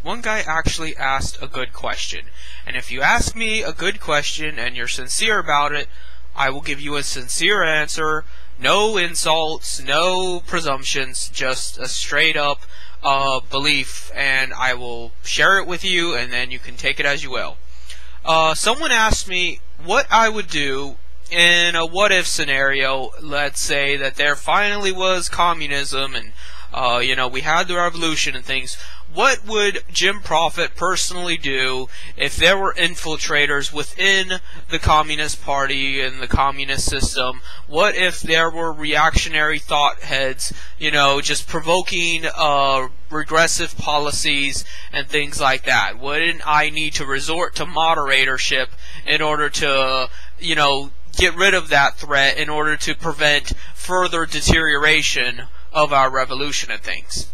one guy actually asked a good question. And if you ask me a good question and you're sincere about it, I will give you a sincere answer. No insults, no presumptions, just a straight up belief, and I will share it with you, and then you can take it as you will. Someone asked me what I would do in a what-if scenario. Let's say that there finally was communism, and we had the revolution and things. What would Jim Profit personally do if there were infiltrators within the Communist Party and the communist system? What if there were reactionary thought heads, just provoking regressive policies and things like that? Wouldn't I need to resort to moderatorship in order to, get rid of that threat, in order to prevent further deterioration of our revolution and things?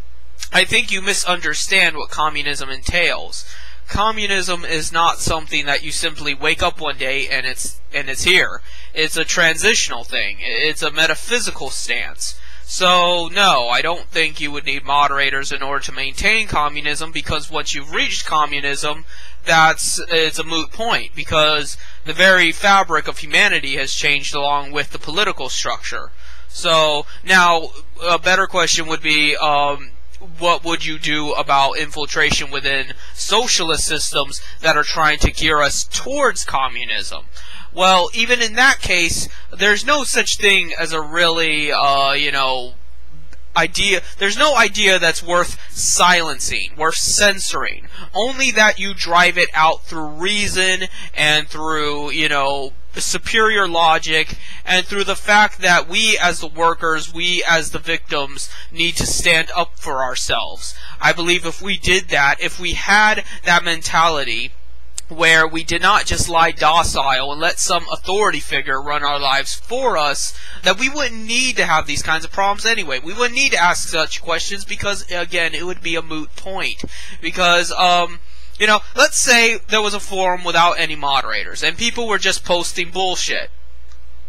I think you misunderstand what communism entails. Communism is not something that you simply wake up one day and it's here. It's a transitional thing. It's a metaphysical stance. So no, I don't think you would need moderators in order to maintain communism, because once you've reached communism, it's a moot point, because the very fabric of humanity has changed along with the political structure. So now a better question would be, what would you do about infiltration within socialist systems that are trying to gear us towards communism? Well, even in that case, there's no such thing as a really, idea. There's no idea that's worth silencing, worth censoring. Only that you drive it out through reason and through, superior logic, and through the fact that we as the workers, we as the victims, need to stand up for ourselves. I believe if we did that, if we had that mentality where we did not just lie docile and let some authority figure run our lives for us, that we wouldn't need to have these kinds of problems anyway. We wouldn't need to ask such questions, because, again, it would be a moot point. Because, let's say there was a forum without any moderators, and people were just posting bullshit.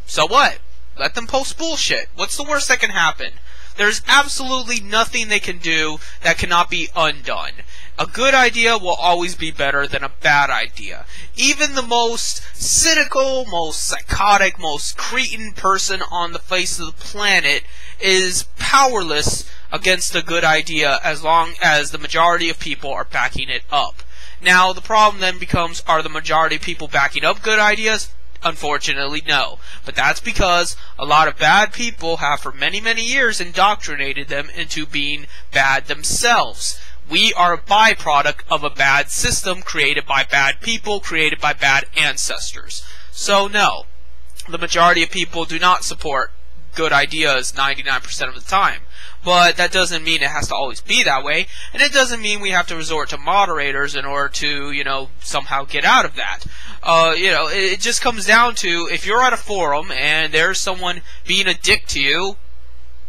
So what? Let them post bullshit. What's the worst that can happen? There's absolutely nothing they can do that cannot be undone. A good idea will always be better than a bad idea. Even the most cynical, most psychotic, most cretin person on the face of the planet is powerless against a good idea as long as the majority of people are backing it up. Now, the problem then becomes, are the majority of people backing up good ideas? Unfortunately, no. But that's because a lot of bad people have for many, many years indoctrinated them into being bad themselves. We are a byproduct of a bad system created by bad people, created by bad ancestors. So no, the majority of people do not support good ideas 99% of the time. But that doesn't mean it has to always be that way, and it doesn't mean we have to resort to moderators in order to, somehow get out of that. It just comes down to, if you're at a forum and there's someone being a dick to you,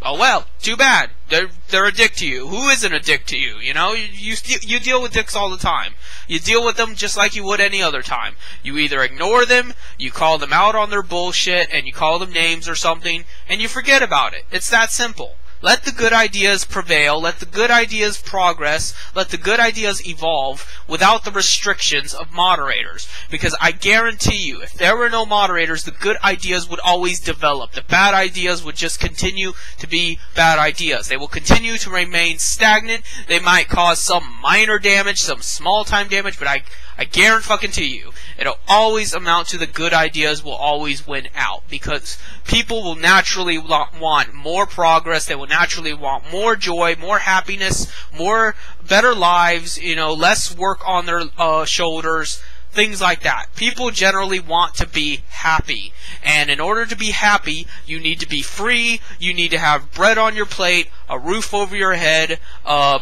oh well, too bad. They're a dick to you. Who isn't a dick to you? You deal with dicks all the time. You deal with them just like you would any other time. You either ignore them, you call them out on their bullshit, and you call them names or something, and you forget about it. It's that simple. Let the good ideas prevail, let the good ideas progress, let the good ideas evolve without the restrictions of moderators. Because I guarantee you, if there were no moderators, the good ideas would always develop. The bad ideas would just continue to be bad ideas. They will continue to remain stagnant. They might cause some minor damage, some small-time damage, but I guarantee you, it'll always amount to the good ideas will always win out, because people will naturally want more progress. They will naturally want more joy, more happiness, more better lives, less work on their shoulders, things like that. People generally want to be happy, and in order to be happy, you need to be free, you need to have bread on your plate, a roof over your head,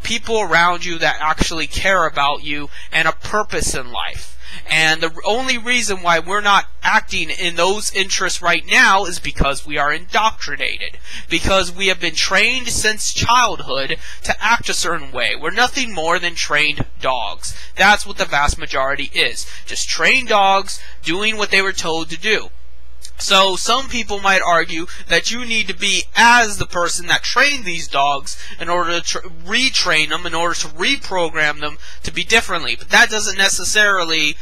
people around you that actually care about you, and a purpose in life. And the only reason why we're not acting in those interests right now is because we are indoctrinated. Because we have been trained since childhood to act a certain way. We're nothing more than trained dogs. That's what the vast majority is. Just trained dogs doing what they were told to do. So some people might argue that you need to be as the person that trained these dogs in order to retrain them, in order to reprogram them to be differently. But that doesn't necessarily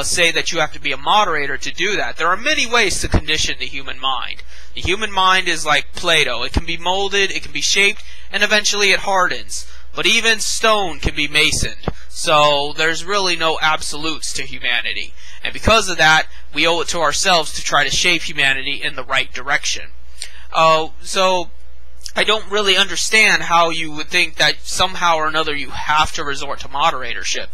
say that you have to be a moderator to do that. There are many ways to condition the human mind. The human mind is like Play-Doh. It can be molded, it can be shaped, and eventually it hardens. But even stone can be masoned. So there's really no absolutes to humanity. And because of that, we owe it to ourselves to try to shape humanity in the right direction. So I don't really understand how you would think that somehow or another you have to resort to moderatorship.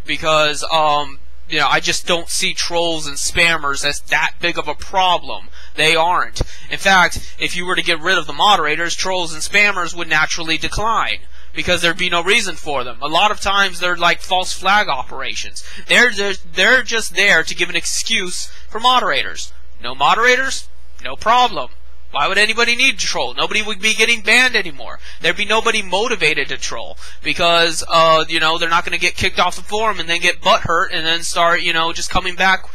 Because, I just don't see trolls and spammers as that big of a problem. They aren't. In fact, if you were to get rid of the moderators, trolls and spammers would naturally decline. Because there'd be no reason for them. A lot of times they're like false flag operations. They're just there to give an excuse for moderators. No moderators? No problem. Why would anybody need to troll? Nobody would be getting banned anymore. There'd be nobody motivated to troll. Because, they're not going to get kicked off the forum and then get butthurt and then start, just coming back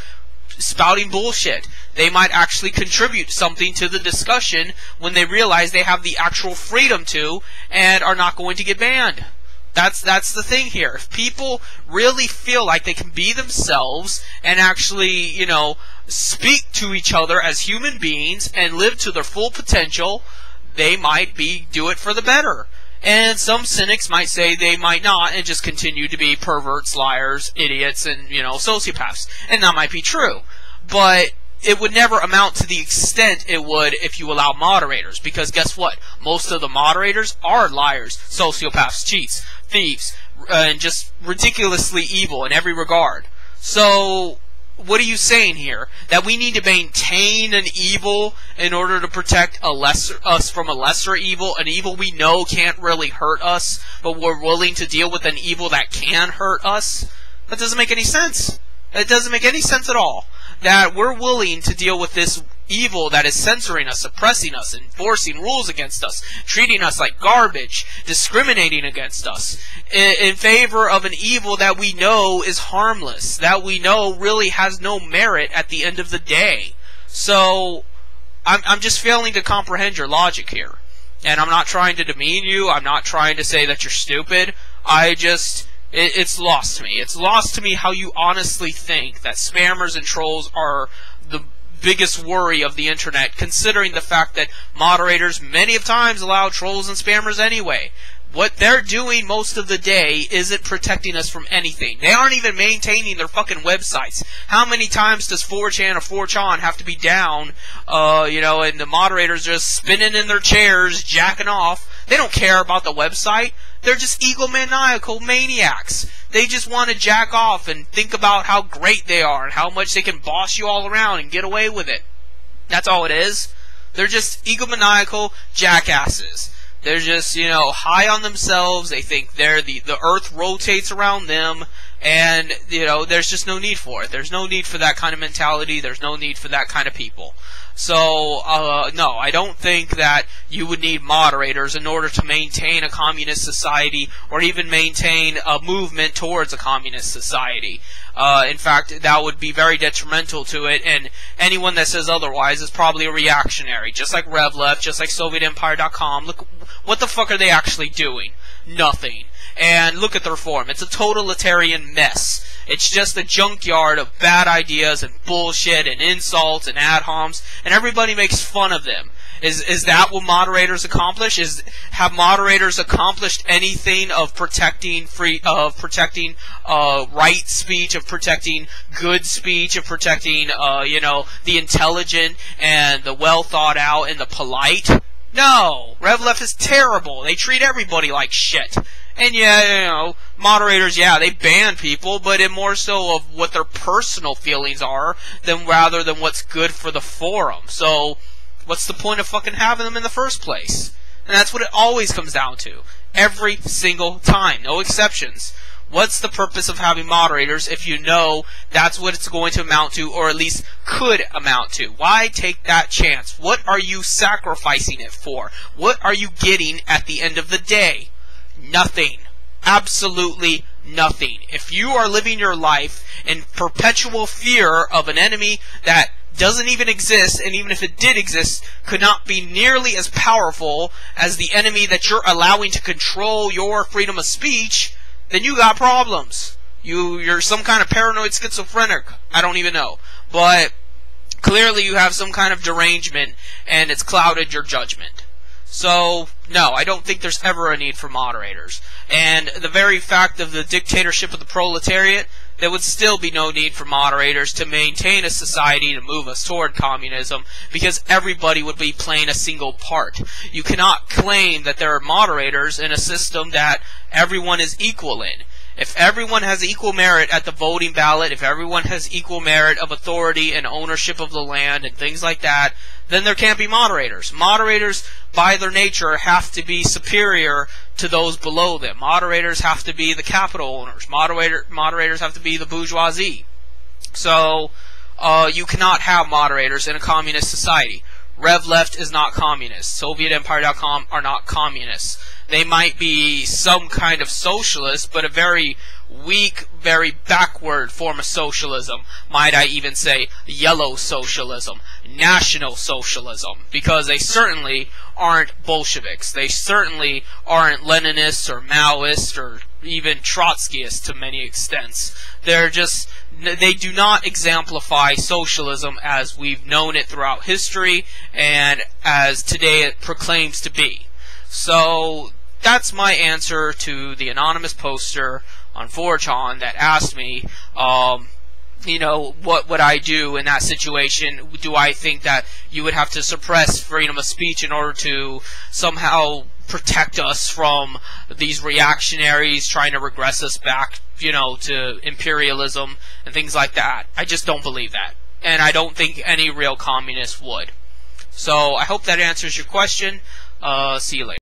spouting bullshit. They might actually contribute something to the discussion when they realize they have the actual freedom to and are not going to get banned. That's the thing here. If people really feel like they can be themselves and actually, speak to each other as human beings and live to their full potential, they might do it for the better. And some cynics might say they might not and just continue to be perverts, liars, idiots, and, sociopaths. And that might be true. But it would never amount to the extent it would if you allow moderators. Because guess what? Most of the moderators are liars, sociopaths, cheats, thieves, and just ridiculously evil in every regard. So what are you saying here? That we need to maintain an evil in order to protect us from a lesser evil, an evil we know can't really hurt us, but we're willing to deal with an evil that can hurt us? That doesn't make any sense. It doesn't make any sense at all. That we're willing to deal with this evil that is censoring us, suppressing us, enforcing rules against us, treating us like garbage, discriminating against us, in favor of an evil that we know is harmless, that we know really has no merit at the end of the day. So, I'm just failing to comprehend your logic here. And I'm not trying to demean you, I'm not trying to say that you're stupid, it's lost to me. It's lost to me how you honestly think that spammers and trolls are the biggest worry of the internet, considering the fact that moderators many of times allow trolls and spammers anyway. What they're doing most of the day isn't protecting us from anything. They aren't even maintaining their fucking websites. How many times does 4chan or 4chan have to be down, and the moderators just spinning in their chairs, jacking off? They don't care about the website. They're just egomaniacal maniacs. They just want to jack off and think about how great they are and how much they can boss you all around and get away with it. That's all it is. They're just egomaniacal jackasses. They're just, high on themselves. They think the earth rotates around them, and, there's just no need for it. There's no need for that kind of mentality. There's no need for that kind of people. So, no, I don't think that you would need moderators in order to maintain a communist society or even maintain a movement towards a communist society. In fact, that would be very detrimental to it, and anyone that says otherwise is probably a reactionary. Just like RevLeft, just like SovietEmpire.com. Look, what the fuck are they actually doing? Nothing. And look at their form. It's a totalitarian mess. It's just a junkyard of bad ideas and bullshit and insults and ad homs, and everybody makes fun of them. Is that what moderators accomplish? Have moderators accomplished anything of protecting right speech, of protecting good speech, of protecting the intelligent and the well thought out and the polite? No, RevLeft is terrible. They treat everybody like shit. And moderators, they ban people, but in more so of what their personal feelings are rather than what's good for the forum. So, what's the point of fucking having them in the first place? And that's what it always comes down to. Every single time. No exceptions. What's the purpose of having moderators if you know that's what it's going to amount to, or at least could amount to? Why take that chance? What are you sacrificing it for? What are you getting at the end of the day? Nothing. Absolutely nothing. If you are living your life in perpetual fear of an enemy that doesn't even exist, and even if it did exist, could not be nearly as powerful as the enemy that you're allowing to control your freedom of speech, then you got problems. You're some kind of paranoid schizophrenic. I don't even know. But clearly you have some kind of derangement, and it's clouded your judgment. So, no, I don't think there's ever a need for moderators. And the very fact of the dictatorship of the proletariat, there would still be no need for moderators to maintain a society to move us toward communism, because everybody would be playing a single part. You cannot claim that there are moderators in a system that everyone is equal in. If everyone has equal merit at the voting ballot, if everyone has equal merit of authority and ownership of the land and things like that, then there can't be moderators. Moderators, by their nature, have to be superior to those below them. Moderators have to be the capital owners. Moderators have to be the bourgeoisie. So, you cannot have moderators in a communist society. Rev Left is not communist. SovietEmpire.com are not communists. They might be some kind of socialist, but a very weak, very backward form of socialism. Might I even say yellow socialism, national socialism, because they certainly aren't Bolsheviks. They certainly aren't Leninists or Maoists or even Trotskyists to many extents. They do not exemplify socialism as we've known it throughout history and as today it proclaims to be. So that's my answer to the anonymous poster on 4chan that asked me, what would I do in that situation? Do I think that you would have to suppress freedom of speech in order to somehow protect us from these reactionaries trying to regress us back, to imperialism and things like that? I just don't believe that. And I don't think any real communist would. So I hope that answers your question. See you later.